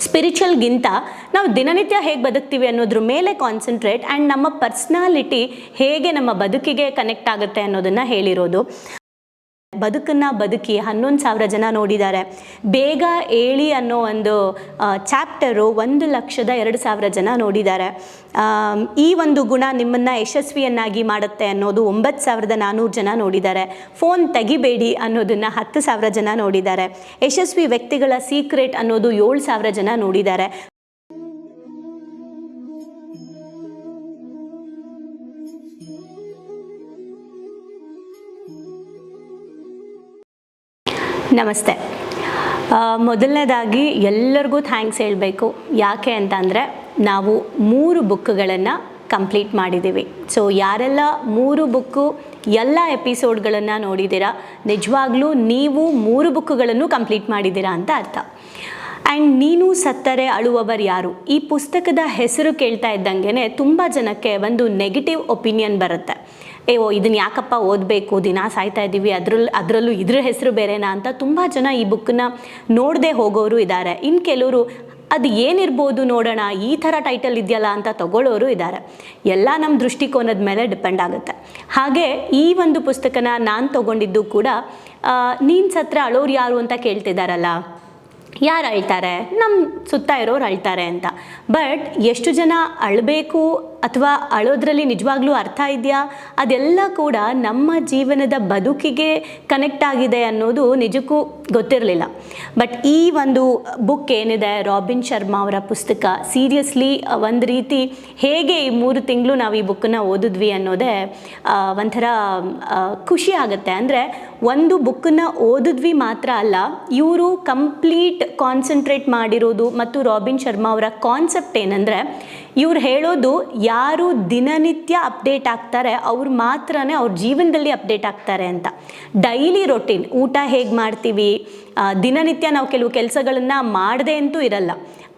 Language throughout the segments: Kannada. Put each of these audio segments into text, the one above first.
ಸ್ಪಿರಿಚುವಲ್ಗಿಂತ ನಾವು ದಿನನಿತ್ಯ ಹೇಗೆ ಬದುಕ್ತೀವಿ ಅನ್ನೋದ್ರ ಮೇಲೆ ಕಾನ್ಸಂಟ್ರೇಟ್ ಆ್ಯಂಡ್ ನಮ್ಮ ಪರ್ಸ್ನಾಲಿಟಿ ಹೇಗೆ ನಮ್ಮ ಬದುಕಿಗೆ ಕನೆಕ್ಟ್ ಆಗುತ್ತೆ ಅನ್ನೋದನ್ನು ಹೇಳಿರೋದು. ಬದುಕನ್ನು ಬದುಕಿ 11,000 ಜನ ನೋಡಿದ್ದಾರೆ. ಬೇಗ ಏಳಿ ಅನ್ನೋ ಒಂದು ಚಾಪ್ಟರು 1,02,000 ಜನ ನೋಡಿದ್ದಾರೆ. ಈ ಒಂದು ಗುಣ ನಿಮ್ಮನ್ನು ಯಶಸ್ವಿಯನ್ನಾಗಿ ಮಾಡುತ್ತೆ ಅನ್ನೋದು 9,400 ಜನ ನೋಡಿದ್ದಾರೆ. ಫೋನ್ ತೆಗಿಬೇಡಿ ಅನ್ನೋದನ್ನು 10,000 ಜನ ನೋಡಿದ್ದಾರೆ. ಯಶಸ್ವಿ ವ್ಯಕ್ತಿಗಳ ಸೀಕ್ರೆಟ್ ಅನ್ನೋದು 7,000 ಜನ ನೋಡಿದ್ದಾರೆ. ನಮಸ್ತೆ. ಮೊದಲನೇದಾಗಿ ಎಲ್ಲರಿಗೂ ಥ್ಯಾಂಕ್ಸ್ ಹೇಳಬೇಕು. ಯಾಕೆ ಅಂತಂದರೆ ನಾವು 3 ಬುಕ್ಗಳನ್ನು ಕಂಪ್ಲೀಟ್ ಮಾಡಿದ್ದೀವಿ. ಸೊ ಯಾರೆಲ್ಲ 3 ಬುಕ್ಕು ಎಲ್ಲ ಎಪಿಸೋಡ್ಗಳನ್ನು ನೋಡಿದ್ದೀರಾ, ನಿಜವಾಗ್ಲೂ ನೀವು 3 ಬುಕ್ಗಳನ್ನು ಕಂಪ್ಲೀಟ್ ಮಾಡಿದ್ದೀರಾ ಅಂತ ಅರ್ಥ. ಆ್ಯಂಡ್ ನೀನು ಸತ್ತರೆ ಅಳುವವರು ಯಾರು, ಈ ಪುಸ್ತಕದ ಹೆಸರು ಕೇಳ್ತಾ ಇದ್ದಂಗೆ ತುಂಬ ಜನಕ್ಕೆ ಒಂದು ನೆಗೆಟಿವ್ ಒಪಿನಿಯನ್ ಬರುತ್ತೆ. ಇದನ್ನು ಯಾಕಪ್ಪ ಓದಬೇಕು, ದಿನ ಸಾಯ್ತಾ ಇದ್ದೀವಿ, ಅದರಲ್ಲೂ ಇದ್ರ ಹೆಸರು ಬೇರೆನಾ ಅಂತ ತುಂಬ ಜನ ಈ ಬುಕ್ಕನ್ನ ನೋಡದೆ ಹೋಗೋರು ಇದ್ದಾರೆ. ಇನ್ನು ಕೆಲವರು ಅದು ಏನಿರ್ಬೋದು ನೋಡೋಣ, ಈ ಥರ ಟೈಟಲ್ ಇದೆಯಲ್ಲ ಅಂತ ತಗೊಳ್ಳೋರು ಇದ್ದಾರೆ. ಎಲ್ಲ ನಮ್ಮ ದೃಷ್ಟಿಕೋನದ ಮೇಲೆ ಡಿಪೆಂಡ್ ಆಗುತ್ತೆ. ಹಾಗೆ ಈ ಒಂದು ಪುಸ್ತಕನ ನಾನು ತೊಗೊಂಡಿದ್ದು ಕೂಡ ನೀನು ಸತ್ರ ಅಳೋರು ಯಾರು ಅಂತ ಕೇಳ್ತಿದ್ದಾರಲ್ಲ, ಯಾರು ಅಳ್ತಾರೆ, ನಮ್ಮ ಸುತ್ತ ಇರೋರು ಅಳ್ತಾರೆ ಅಂತ. ಬಟ್ ಎಷ್ಟು ಜನ ಅಳಬೇಕು ಅಥವಾ ಅಳೋದ್ರಲ್ಲಿ ನಿಜವಾಗ್ಲೂ ಅರ್ಥ ಇದೆಯಾ, ಅದೆಲ್ಲ ಕೂಡ ನಮ್ಮ ಜೀವನದ ಬದುಕಿಗೆ ಕನೆಕ್ಟ್ ಆಗಿದೆ ಅನ್ನೋದು ನಿಜಕ್ಕೂ ಗೊತ್ತಿರಲಿಲ್ಲ. ಬಟ್ ಈ ಒಂದು ಬುಕ್ ಏನಿದೆ, ರಾಬಿನ್ ಶರ್ಮಾ ಅವರ ಪುಸ್ತಕ, ಸೀರಿಯಸ್ಲಿ ಒಂದು ರೀತಿ ಹೇಗೆ ಈ 3 ತಿಂಗಳು ನಾವು ಈ ಬುಕ್ಕನ್ನು ಓದಿದ್ವಿ ಅನ್ನೋದೇ ಒಂಥರ ಖುಷಿ ಆಗುತ್ತೆ. ಅಂದರೆ ಒಂದು ಬುಕ್ಕನ್ನು ಓದಿದ್ವಿ ಮಾತ್ರ ಅಲ್ಲ, ಇವರು ಕಂಪ್ಲೀಟ್ ಕಾನ್ಸಂಟ್ರೇಟ್ ಮಾಡಿರೋದು. ಮತ್ತು ರಾಬಿನ್ ಶರ್ಮಾ ಅವರ ಕಾನ್ಸೆಪ್ಟ್ ಏನಂದರೆ, ಇವ್ರು ಹೇಳೋದು ಯಾರು ದಿನನಿತ್ಯ ಅಪ್ಡೇಟ್ ಆಗ್ತಾರೆ ಅವ್ರು ಮಾತ್ರನೇ ಅವ್ರ ಜೀವನದಲ್ಲಿ ಅಪ್ಡೇಟ್ ಆಗ್ತಾರೆ ಅಂತ. ಡೈಲಿ ರೊಟೀನ್, ಊಟ ಹೇಗೆ ಮಾಡ್ತೀವಿ, ದಿನನಿತ್ಯ ನಾವು ಕೆಲವು ಕೆಲಸಗಳನ್ನು ಮಾಡದೆ ಅಂತೂ ಇರಲ್ಲ.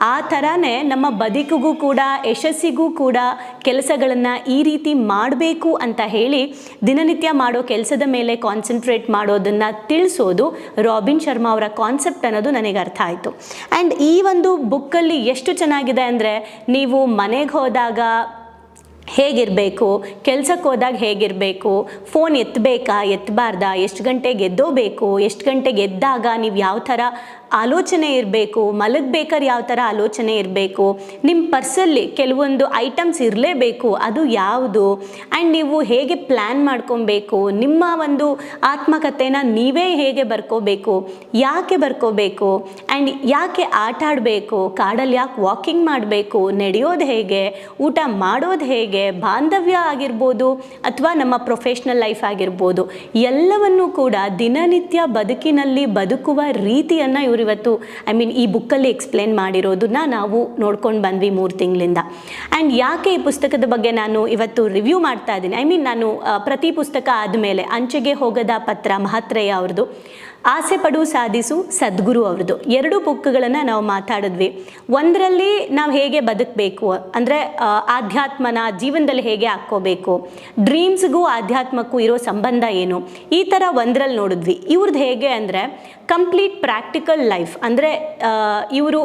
ಆ ಥರನೇ ನಮ್ಮ ಬದುಕಿಗೂ ಕೂಡ, ಯಶಸ್ಸಿಗೂ ಕೂಡ ಕೆಲಸಗಳನ್ನು ಈ ರೀತಿ ಮಾಡಬೇಕು ಅಂತ ಹೇಳಿ ದಿನನಿತ್ಯ ಮಾಡೋ ಕೆಲಸದ ಮೇಲೆ ಕಾನ್ಸಂಟ್ರೇಟ್ ಮಾಡೋದನ್ನು ತಿಳಿಸೋದು ರಾಬಿನ್ ಶರ್ಮಾ ಅವರ ಕಾನ್ಸೆಪ್ಟ್ ಅನ್ನೋದು ನನಗೆ ಅರ್ಥ ಆಯಿತು. ಆ್ಯಂಡ್ ಈ ಒಂದು ಬುಕ್ಕಲ್ಲಿ ಎಷ್ಟು ಚೆನ್ನಾಗಿದೆ ಅಂದರೆ, ನೀವು ಮನೆಗೆ ಹೋದಾಗ ಹೇಗಿರಬೇಕು, ಕೆಲಸಕ್ಕೆ ಹೋದಾಗ ಹೇಗಿರಬೇಕು, ಫೋನ್ ಎತ್ತಬೇಕಾ ಎತ್ತಬಾರ್ದಾ, ಎಷ್ಟು ಗಂಟೆಗೆ ಎದ್ದೋಬೇಕು, ಎಷ್ಟು ಗಂಟೆಗೆ ಎದ್ದಾಗ ನೀವು ಯಾವ ಥರ ಆಲೋಚನೆ ಇರಬೇಕು, ಮಲಗಬೇಕಾದ್ರೆ ಯಾವ ಥರ ಆಲೋಚನೆ ಇರಬೇಕು, ನಿಮ್ಮ ಪರ್ಸಲ್ಲಿ ಕೆಲವೊಂದು ಐಟಮ್ಸ್ ಇರಲೇಬೇಕು, ಅದು ಯಾವುದು, ಆ್ಯಂಡ್ ನೀವು ಹೇಗೆ ಪ್ಲ್ಯಾನ್ ಮಾಡ್ಕೊಬೇಕು, ನಿಮ್ಮ ಒಂದು ಆತ್ಮಕಥೆನ ನೀವೇ ಹೇಗೆ ಬರ್ಕೋಬೇಕು, ಯಾಕೆ ಬರ್ಕೋಬೇಕು, ಆ್ಯಂಡ್ ಯಾಕೆ ಆಟ ಆಡಬೇಕು, ಕಾಡಲ್ಲಿ ಯಾಕೆ ವಾಕಿಂಗ್ ಮಾಡಬೇಕು, ನಡೆಯೋದು ಹೇಗೆ, ಊಟ ಮಾಡೋದು ಹೇಗೆ, ಬಾಂಧವ್ಯ ಆಗಿರ್ಬೋದು ಅಥವಾ ನಮ್ಮ ಪ್ರೊಫೆಷ್ನಲ್ ಲೈಫ್ ಆಗಿರ್ಬೋದು, ಎಲ್ಲವನ್ನೂ ಕೂಡ ದಿನನಿತ್ಯ ಬದುಕಿನಲ್ಲಿ ಬದುಕುವ ರೀತಿಯನ್ನು ಇವತ್ತು ಈ ಬುಕ್ಕಲ್ಲಿ ಎಕ್ಸ್ಪ್ಲೇನ್ ಮಾಡಿರೋದನ್ನ ನಾವು ನೋಡ್ಕೊಂಡು ಬಂದ್ವಿ 3 ತಿಂಗಳಿಂದ. ಆ್ಯಂಡ್ ಯಾಕೆ ಈ ಪುಸ್ತಕದ ಬಗ್ಗೆ ನಾನು ಇವತ್ತು ರಿವ್ಯೂ ಮಾಡ್ತಾ ಇದ್ದೀನಿ, ನಾನು ಪ್ರತಿ ಪುಸ್ತಕ ಆದಮೇಲೆ ಅಂಚೆಗೆ ಹೋಗದ ಪತ್ರ ಮಹಾತ್ರೇಯ ಅವ್ರದ್ದು, ಆಸೆ ಪಡು ಸಾಧಿಸು ಸದ್ಗುರು ಅವ್ರದ್ದು 2 ಬುಕ್ಗಳನ್ನು ನಾವು ಮಾತಾಡಿದ್ವಿ. ಒಂದರಲ್ಲಿ ನಾವು ಹೇಗೆ ಬದುಕಬೇಕು ಅಂದರೆ ಆಧ್ಯಾತ್ಮನ ಜೀವನದಲ್ಲಿ ಹೇಗೆ ಹಾಕ್ಕೋಬೇಕು, ಡ್ರೀಮ್ಸ್ಗೂ ಆಧ್ಯಾತ್ಮಕ್ಕೂ ಇರೋ ಸಂಬಂಧ ಏನು, ಈ ಥರ ಒಂದರಲ್ಲಿ ನೋಡಿದ್ವಿ. ಇವ್ರದ್ದು ಹೇಗೆ ಅಂದರೆ ಕಂಪ್ಲೀಟ್ ಪ್ರಾಕ್ಟಿಕಲ್ ಲೈಫ್, ಅಂದರೆ ಇವರು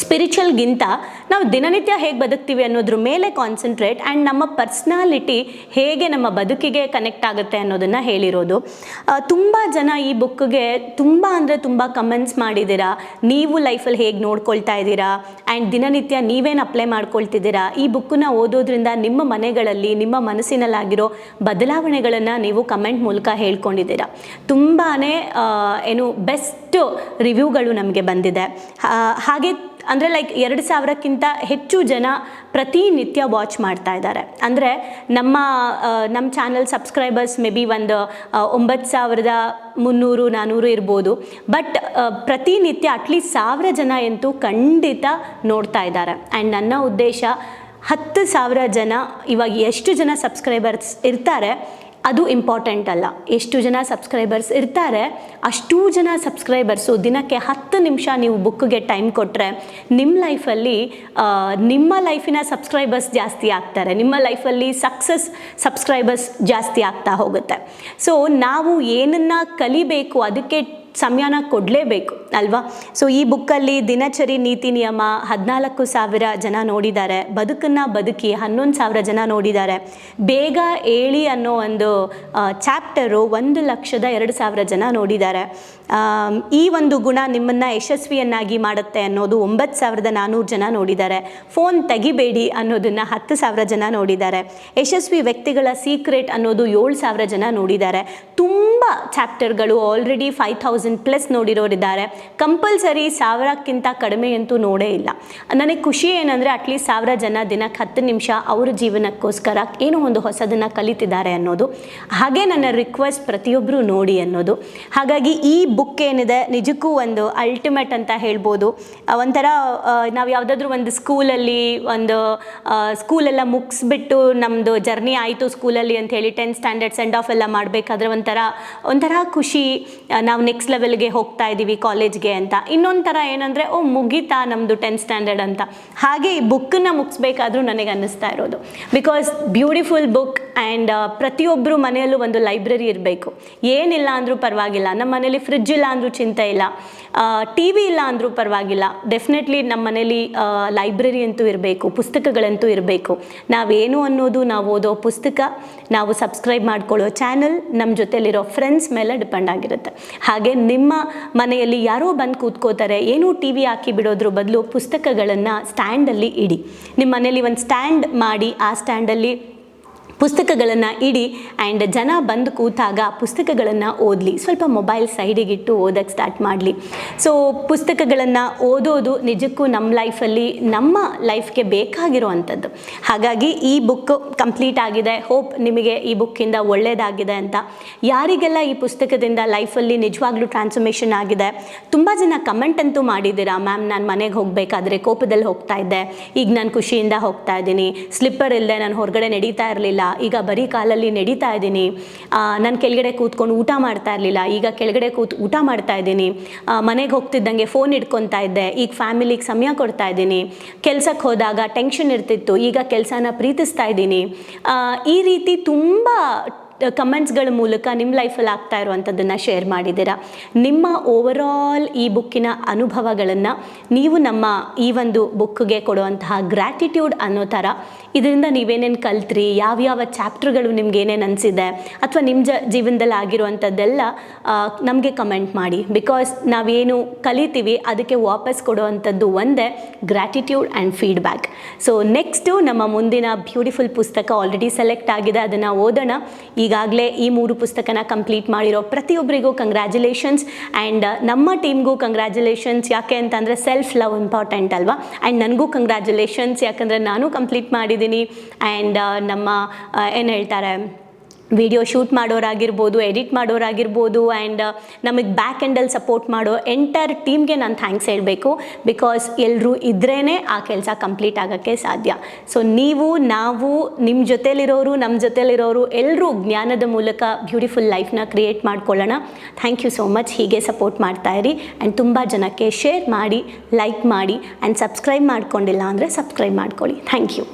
ಸ್ಪಿರಿಚುವಲ್ಗಿಂತ ನಾವು ದಿನನಿತ್ಯ ಹೇಗೆ ಬದುಕ್ತೀವಿ ಅನ್ನೋದ್ರ ಮೇಲೆ ಕಾನ್ಸಂಟ್ರೇಟ್ ಆ್ಯಂಡ್ ನಮ್ಮ ಪರ್ಸ್ನಾಲಿಟಿ ಹೇಗೆ ನಮ್ಮ ಬದುಕಿಗೆ ಕನೆಕ್ಟ್ ಆಗುತ್ತೆ ಅನ್ನೋದನ್ನು ಹೇಳಿರೋದು. ತುಂಬ ಜನ ಈ ಬುಕ್ಗೆ ತುಂಬ ಕಮೆಂಟ್ಸ್ ಮಾಡಿದ್ದೀರಾ, ನೀವು ಲೈಫಲ್ಲಿ ಹೇಗೆ ನೋಡ್ಕೊಳ್ತಾ ಇದ್ದೀರಾ ಆ್ಯಂಡ್ ದಿನನಿತ್ಯ ನೀವೇನು ಅಪ್ಲೈ ಮಾಡ್ಕೊಳ್ತಿದ್ದೀರಾ, ಈ ಬುಕ್ಕನ್ನು ಓದೋದ್ರಿಂದ ನಿಮ್ಮ ಮನೆಗಳಲ್ಲಿ ನಿಮ್ಮ ಮನಸ್ಸಿನಲ್ಲಾಗಿರೋ ಬದಲಾವಣೆಗಳನ್ನು ನೀವು ಕಮೆಂಟ್ ಮೂಲಕ ಹೇಳ್ಕೊಂಡಿದ್ದೀರಾ. ತುಂಬಾ ಬೆಸ್ಟ್ ರಿವ್ಯೂಗಳು ನಮಗೆ ಬಂದಿದೆ. ಹಾಗೆ ಅಂದರೆ 2,000ಕ್ಕಿಂತ ಹೆಚ್ಚು ಜನ ಪ್ರತಿನಿತ್ಯ ವಾಚ್ ಮಾಡ್ತಾ ಇದ್ದಾರೆ. ಅಂದರೆ ನಮ್ಮ ಚಾನಲ್ ಸಬ್ಸ್ಕ್ರೈಬರ್ಸ್ ಮೇ ಬಿ ಒಂದು 9,300-400 ಇರ್ಬೋದು. ಬಟ್ ಪ್ರತಿನಿತ್ಯ ಅಟ್ಲೀಸ್ಟ್ 1,000 ಜನ ಅಂತೂ ಖಂಡಿತ ನೋಡ್ತಾ ಇದ್ದಾರೆ. ಆ್ಯಂಡ್ ನನ್ನ ಉದ್ದೇಶ 10,000 ಜನ, ಇವಾಗ ಎಷ್ಟು ಜನ ಸಬ್ಸ್ಕ್ರೈಬರ್ಸ್ ಇರ್ತಾರೆ ಅದು ಇಂಪಾರ್ಟೆಂಟ್ ಅಲ್ಲ, ಎಷ್ಟು ಜನ ಸಬ್ಸ್ಕ್ರೈಬರ್ಸ್ ಇರ್ತಾರೆ ಅಷ್ಟೂ ಜನ ಸಬ್ಸ್ಕ್ರೈಬರ್ಸು ದಿನಕ್ಕೆ 10 ನಿಮಿಷ ನೀವು ಬುಕ್ಗೆ ಟೈಮ್ ಕೊಟ್ಟರೆ ನಿಮ್ಮ ಲೈಫಲ್ಲಿ ನಿಮ್ಮ ಲೈಫಿನ ಸಬ್ಸ್ಕ್ರೈಬರ್ಸ್ ಜಾಸ್ತಿ ಆಗ್ತಾರೆ, ನಿಮ್ಮ ಲೈಫಲ್ಲಿ ಸಬ್ಸ್ಕ್ರೈಬರ್ಸ್ ಜಾಸ್ತಿ ಆಗ್ತಾ ಹೋಗುತ್ತೆ. ಸೊ ನಾವು ಏನನ್ನು ಕಲಿಬೇಕು ಅದಕ್ಕೆ ಸಮಯನ ಕೊಡಲೇಬೇಕು. ಅಲ್ವಾ? ಸೊ ಈ ಬುಕ್ಕಲ್ಲಿ ದಿನಚರಿ ನೀತಿ ನಿಯಮ 14,000 ಜನ ನೋಡಿದ್ದಾರೆ, ಬದುಕನ್ನು ಬದುಕಿ 11,000 ಜನ ನೋಡಿದ್ದಾರೆ, ಬೇಗ ಏಳಿ ಅನ್ನೋ ಒಂದು ಚಾಪ್ಟರು 1,02,000 ಜನ ನೋಡಿದ್ದಾರೆ. ಈ ಒಂದು ಗುಣ ನಿಮ್ಮನ್ನು ಯಶಸ್ವಿಯನ್ನಾಗಿ ಮಾಡುತ್ತೆ ಅನ್ನೋದು 9,400 ಜನ ನೋಡಿದ್ದಾರೆ. ಫೋನ್ ತೆಗಿಬೇಡಿ ಅನ್ನೋದನ್ನು 10,000 ಜನ ನೋಡಿದ್ದಾರೆ. ಯಶಸ್ವಿ ವ್ಯಕ್ತಿಗಳ ಸೀಕ್ರೆಟ್ ಅನ್ನೋದು 7,000 ಜನ ನೋಡಿದ್ದಾರೆ. ತುಂಬ ಚಾಪ್ಟರ್ಗಳು ಆಲ್ರೆಡಿ 5,000+ ನೋಡಿರೋರಿದ್ದಾರೆ. ಕಂಪಲ್ಸರಿ 1,000ಕ್ಕಿಂತ ಕಡಿಮೆ ಅಂತೂ ನೋಡೇ ಇಲ್ಲ. ನನಗೆ ಖುಷಿ ಏನಂದರೆ ಅಟ್ಲೀಸ್ಟ್ 1,000 ಜನ ದಿನಕ್ಕೆ 10 ನಿಮಿಷ ಅವರ ಜೀವನಕ್ಕೋಸ್ಕರ ಏನೋ ಒಂದು ಹೊಸದನ್ನು ಕಲಿತಿದ್ದಾರೆ ಅನ್ನೋದು. ಹಾಗೆ ನನ್ನ ರಿಕ್ವೆಸ್ಟ್ ಪ್ರತಿಯೊಬ್ಬರು ನೋಡಿ ಅನ್ನೋದು. ಹಾಗಾಗಿ ಈ ಬುಕ್ ಏನಿದೆ ನಿಜಕ್ಕೂ ಒಂದು ಅಲ್ಟಿಮೇಟ್ ಅಂತ ಹೇಳ್ಬೋದು. ಒಂಥರ ನಾವು ಯಾವುದಾದ್ರೂ ಒಂದು ಸ್ಕೂಲೆಲ್ಲ ಮುಗಿಸ್ಬಿಟ್ಟು ನಮ್ಮದು ಜರ್ನಿ ಆಯಿತು ಸ್ಕೂಲಲ್ಲಿ ಅಂತ ಹೇಳಿ 10th ಸ್ಟ್ಯಾಂಡರ್ಡ್ ಸೆಂಡ್ ಆಫ್ ಎಲ್ಲ ಮಾಡಬೇಕಾದ್ರೆ ಒಂಥರ ಖುಷಿ, ನಾವು ನೆಕ್ಸ್ಟ್ ಲೆವೆಲ್ಗೆ ಹೋಗ್ತಾ ಇದ್ದೀವಿ ಕಾಲೇಜ್ಗೆ ಅಂತ. ಇನ್ನೊಂದು ಥರ ಏನಂದರೆ ಮುಗೀತಾ ನಮ್ಮದು 10th ಸ್ಟ್ಯಾಂಡರ್ಡ್ ಅಂತ. ಹಾಗೆ ಈ ಬುಕ್ಕನ್ನು ಮುಗಿಸ್ಬೇಕಾದ್ರೂ ನನಗೆ ಅನ್ನಿಸ್ತಾ ಇರೋದು. ಬಿಕಾಸ್ ಬ್ಯೂಟಿಫುಲ್ ಬುಕ್ ಆ್ಯಂಡ್ ಪ್ರತಿಯೊಬ್ಬರು ಮನೆಯಲ್ಲೂ ಒಂದು ಲೈಬ್ರರಿ ಇರಬೇಕು. ಏನಿಲ್ಲ ಅಂದರೂ ಪರವಾಗಿಲ್ಲ, ನಮ್ಮ ಮನೇಲಿ ಫ್ರಿಡ್ಜ್ ಇಲ್ಲ ಅಂದರೂ ಚಿಂತೆ ಇಲ್ಲ, ಟಿ ವಿ ಇಲ್ಲ ಅಂದರೂ ಪರವಾಗಿಲ್ಲ, ಡೆಫಿನೆಟ್ಲಿ ನಮ್ಮ ಮನೇಲಿ ಲೈಬ್ರರಿ ಅಂತೂ ಇರಬೇಕು, ಪುಸ್ತಕಗಳಂತೂ ಇರಬೇಕು. ನಾವೇನು ಅನ್ನೋದು ನಾವು ಓದೋ ಪುಸ್ತಕ, ನಾವು ಸಬ್ಸ್ಕ್ರೈಬ್ ಮಾಡ್ಕೊಳ್ಳೋ ಚಾನಲ್, ನಮ್ಮ ಜೊತೆಲಿರೋ ಫ್ರೆಂಡ್ಸ್ ಮೇಲೆ ಡಿಪೆಂಡ್ ಆಗಿರುತ್ತೆ. ಹಾಗೆ ನಿಮ್ಮ ಮನೆಯಲ್ಲಿ ಯಾರೋ ಬಂದು ಕೂತ್ಕೋತಾರೆ, ಏನೂ ಟಿ ವಿ ಹಾಕಿ ಬಿಡೋದ್ರ ಬದಲು ಪುಸ್ತಕಗಳನ್ನು ಸ್ಟ್ಯಾಂಡಲ್ಲಿ ಇಡಿ. ನಿಮ್ಮ ಮನೇಲಿ ಒಂದು ಸ್ಟ್ಯಾಂಡ್ ಮಾಡಿ ಆ ಸ್ಟ್ಯಾಂಡಲ್ಲಿ ಪುಸ್ತಕಗಳನ್ನು ಇಡಿ ಆ್ಯಂಡ್ ಜನ ಬಂದು ಕೂತಾಗ ಪುಸ್ತಕಗಳನ್ನು ಓದಲಿ. ಸ್ವಲ್ಪ ಮೊಬೈಲ್ ಸೈಡಿಗಿಟ್ಟು ಓದೋಕ್ಕೆ ಸ್ಟಾರ್ಟ್ ಮಾಡಲಿ. ಸೊ ಪುಸ್ತಕಗಳನ್ನು ಓದೋದು ನಿಜಕ್ಕೂ ನಮ್ಮ ಲೈಫಲ್ಲಿ, ನಮ್ಮ ಲೈಫ್ಗೆ ಬೇಕಾಗಿರುವಂಥದ್ದು. ಹಾಗಾಗಿ ಈ ಬುಕ್ ಕಂಪ್ಲೀಟ್ ಆಗಿದೆ. ಹೋಪ್ ನಿಮಗೆ ಈ ಬುಕ್ಕಿಂದ ಒಳ್ಳೆಯದಾಗಿದೆ ಅಂತ. ಯಾರಿಗೆಲ್ಲ ಈ ಪುಸ್ತಕದಿಂದ ಲೈಫಲ್ಲಿ ನಿಜವಾಗ್ಲೂ ಟ್ರಾನ್ಸ್ಫಾರ್ಮೇಷನ್ ಆಗಿದೆ, ತುಂಬ ಜನ ಕಮೆಂಟ್ ಅಂತೂ ಮಾಡಿದ್ದೀರಾ, ಮ್ಯಾಮ್ ನಾನು ಮನೆಗೆ ಹೋಗಬೇಕಾದ್ರೆ ಕೋಪದಲ್ಲಿ ಹೋಗ್ತಾ ಇದ್ದೆ, ಈಗ ನಾನು ಖುಷಿಯಿಂದ ಹೋಗ್ತಾ ಇದ್ದೀನಿ, ಸ್ಲಿಪ್ಪರ್ ಇಲ್ಲದೆ ನಾನು ಹೊರಗಡೆ ನಡೀತಾ ಇರಲಿಲ್ಲ, ಈಗ ಬರೀ ಕಾಲಲ್ಲಿ ನಡೀತಾ ಇದ್ದೀನಿ, ನಾನು ಕೆಳಗಡೆ ಕೂತ್ಕೊಂಡು ಊಟ ಮಾಡ್ತಾ ಇರಲಿಲ್ಲ, ಈಗ ಕೆಳಗಡೆ ಕೂತು ಊಟ ಮಾಡ್ತಾ ಇದ್ದೀನಿ, ಮನೆಗೆ ಹೋಗ್ತಿದ್ದಂಗೆ ಫೋನ್ ಇಟ್ಕೊತಾ ಇದ್ದೆ, ಈಗ ಫ್ಯಾಮಿಲಿಗೆ ಸಮಯ ಕೊಡ್ತಾ ಇದ್ದೀನಿ, ಕೆಲಸಕ್ಕೆ ಹೋದಾಗ ಟೆನ್ಷನ್ ಇರ್ತಿತ್ತು, ಈಗ ಕೆಲಸನ ಪ್ರೀತಿಸ್ತಾ ಇದ್ದೀನಿ. ಈ ರೀತಿ ತುಂಬ ಕಮೆಂಟ್ಸ್ಗಳ ಮೂಲಕ ನಿಮ್ಮ ಲೈಫಲ್ಲಿ ಆಗ್ತಾ ಇರುವಂಥದ್ದನ್ನು ಶೇರ್ ಮಾಡಿದ್ದೀರಾ. ನಿಮ್ಮ ಓವರಾಲ್ ಈ ಬುಕ್ಕಿನ ಅನುಭವಗಳನ್ನು ನೀವು ನಮ್ಮ ಈ ಒಂದು ಬುಕ್ಗೆ ಕೊಡುವಂತಹ ಗ್ರ್ಯಾಟಿಟ್ಯೂಡ್ ಅನ್ನೋ ಥರ, ಇದರಿಂದ ನೀವೇನೇನು ಕಲ್ತ್ರಿ, ಯಾವ್ಯಾವ ಚಾಪ್ಟರ್ಗಳು ನಿಮ್ಗೆ ಏನೇನು ಅನಿಸಿದೆ, ಅಥವಾ ನಿಮ್ಮ ಜೀವನದಲ್ಲಿ ಆಗಿರುವಂಥದ್ದೆಲ್ಲ ನಮಗೆ ಕಮೆಂಟ್ ಮಾಡಿ. ಬಿಕಾಸ್ ನಾವೇನು ಕಲಿತೀವಿ ಅದಕ್ಕೆ ವಾಪಸ್ ಕೊಡುವಂಥದ್ದು ಒಂದೇ, gratitude and feedback. So next ನಮ್ಮ ಮುಂದಿನ ಬ್ಯೂಟಿಫುಲ್ ಪುಸ್ತಕ ಆಲ್ರೆಡಿ ಸೆಲೆಕ್ಟ್ ಆಗಿದೆ, ಅದನ್ನು ಓದೋಣ. ಈಗಾಗಲೇ ಈ 3 ಪುಸ್ತಕನ ಕಂಪ್ಲೀಟ್ ಮಾಡಿರೋ ಪ್ರತಿಯೊಬ್ಬರಿಗೂ ಕಂಗ್ರ್ಯಾಚುಲೇಷನ್ಸ್ ಆ್ಯಂಡ್ ನಮ್ಮ ಟೀಮ್ಗೂ ಕಂಗ್ರ್ಯಾಚುಲೇಷನ್ಸ್. ಯಾಕೆ ಅಂತಂದರೆ ಸೆಲ್ಫ್ ಲವ್ ಇಂಪಾರ್ಟೆಂಟ್ ಅಲ್ವಾ? ಆ್ಯಂಡ್ ನನಗೂ ಕಂಗ್ರ್ಯಾಚುಲೇಷನ್ಸ್, ಯಾಕಂದರೆ ನಾನು ಕಂಪ್ಲೀಟ್ ಮಾಡಿದ್ದೀನಿ. ಆ್ಯಂಡ್ ನಮ್ಮ ಏನು ಹೇಳ್ತಾರೆ, ವಿಡಿಯೋ ಶೂಟ್ ಮಾಡೋರಾಗಿರ್ಬೋದು, ಎಡಿಟ್ ಮಾಡೋರಾಗಿರ್ಬೋದು, ಆ್ಯಂಡ್ ನಮಗೆ ಬ್ಯಾಕ್ ಎಂಡಲ್ಲಿ ಸಪೋರ್ಟ್ ಮಾಡೋ ಎಂಟೈರ್ ಟೀಮ್ಗೆ ನಾನು ಥ್ಯಾಂಕ್ಸ್ ಹೇಳಬೇಕು. ಬಿಕಾಸ್ ಎಲ್ಲರೂ ಇದ್ರೇ ಆ ಕೆಲಸ ಕಂಪ್ಲೀಟ್ ಆಗೋಕ್ಕೆ ಸಾಧ್ಯ. ಸೊ ನೀವು, ನಾವು, ನಿಮ್ಮ ಜೊತೆಲಿರೋರು, ನಮ್ಮ ಜೊತೆಲಿರೋರು ಎಲ್ಲರೂ ಜ್ಞಾನದ ಮೂಲಕ ಬ್ಯೂಟಿಫುಲ್ ಲೈಫ್ನ ಕ್ರಿಯೇಟ್ ಮಾಡ್ಕೊಳ್ಳೋಣ. Thank you so much. ಹೀಗೆ ಸಪೋರ್ಟ್ ಮಾಡ್ತಾಯಿರಿ ಆ್ಯಂಡ್ ತುಂಬ ಜನಕ್ಕೆ ಶೇರ್ ಮಾಡಿ, ಲೈಕ್ ಮಾಡಿ ಆ್ಯಂಡ್ ಸಬ್ಸ್ಕ್ರೈಬ್ ಮಾಡ್ಕೊಂಡಿಲ್ಲ ಅಂದರೆ ಸಬ್ಸ್ಕ್ರೈಬ್ ಮಾಡ್ಕೊಳ್ಳಿ. Thank you.